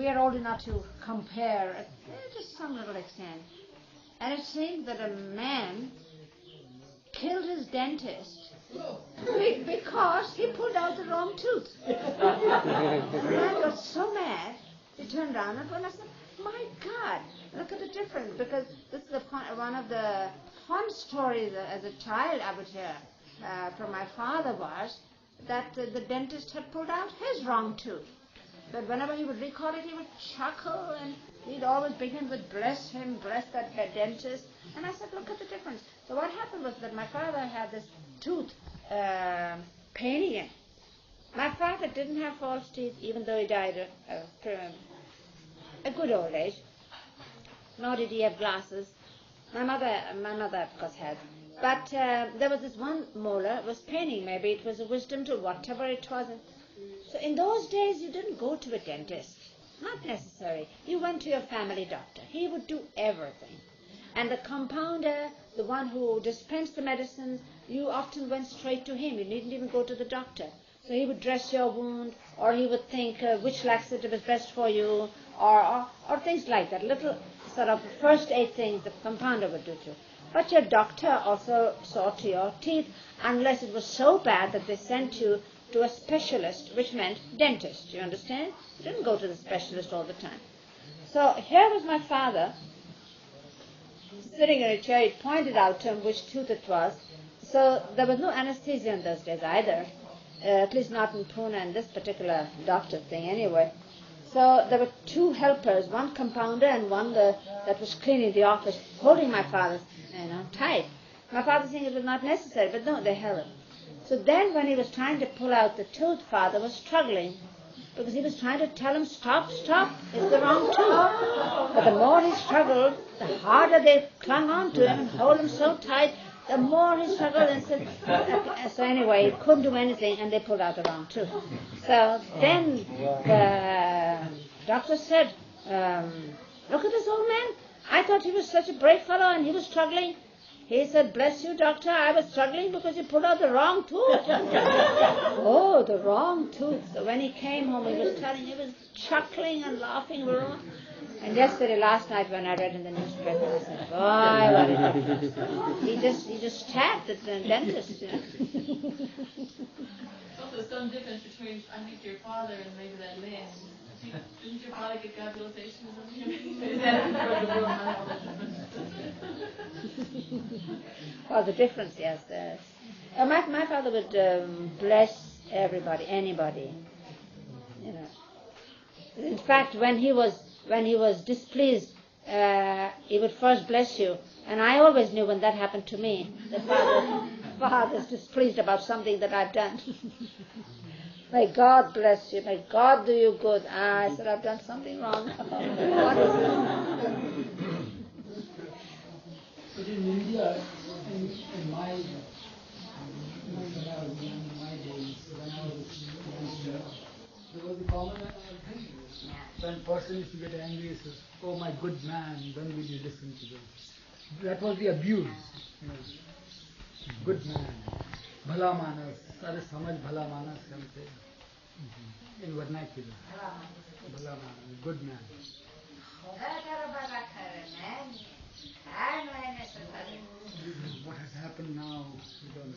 we are old enough to compare to some little extent. And it seemed that a man killed his dentist because he pulled out the wrong tooth. The man got so mad, he turned around and I said, my God, look at the difference. Because this is one of the fun stories as a child I would hear from my father was that the dentist had pulled out his wrong tooth. But whenever he would recall it, he would chuckle, and he'd always begin with, bless him, bless that dentist. And I said, look at the difference. So what happened was that my father had this tooth pain again. My father didn't have false teeth, even though he died a good old age. Nor did he have glasses. My mother, of course, had. But there was this one molar was paining. Maybe it was a wisdom tooth, whatever it was. So in those days, you didn't go to a dentist. Not necessary. You went to your family doctor. He would do everything. And the compounder, the one who dispensed the medicines, you often went straight to him. You needn't even go to the doctor. So he would dress your wound, or he would think which laxative is best for you, or things like that. Little sort of first aid things the compounder would do too. But your doctor also saw to your teeth, unless it was so bad that they sent you to a specialist, which meant dentist. You understand? You didn't go to the specialist all the time. So here was my father, sitting in a chair. He pointed out to him which tooth it was. So there was no anesthesia in those days either, at least not in Pune and this particular doctor thing anyway. So there were two helpers, one compounder and one that was cleaning the office, holding my father tight. My father saying it was not necessary, but no, they held him. So then when he was trying to pull out the tooth, father was struggling because he was trying to tell him, stop, it's the wrong tooth. But the more he struggled, the harder they clung on to him and hold him so tight, the more he struggled and said, so anyway, he couldn't do anything and they pulled out the wrong tooth. So then the doctor said, look at this old man. I thought he was such a brave fellow and he was struggling. He said, bless you, doctor, I was struggling because you pulled out the wrong tooth. Oh, the wrong tooth. So when he came home, he was chuckling and laughing. And yesterday, last night, when I read in the newspaper, I said, boy, what a difference. He just stabbed the dentist. Also, there's some difference between, I think, your father and maybe that man. Didn't your father get globalization or something? Well, the difference, yes. My father would bless everybody, anybody. You know. In fact, when he was displeased, he would first bless you. And I always knew when that happened to me, the father's displeased about something that I've done. May God bless you. May God do you good. I said, I've done something wrong. What is it? But in India, in my days, when I was youngster, there was a common thing. When a person used to get angry, he says, oh my good man, when will you listen to them? That was the abuse. Good man. Bhala manas. Sare samajh bhala manas kamte. In vernacular. Bhala manas. Good man. What has happened now, we don't know.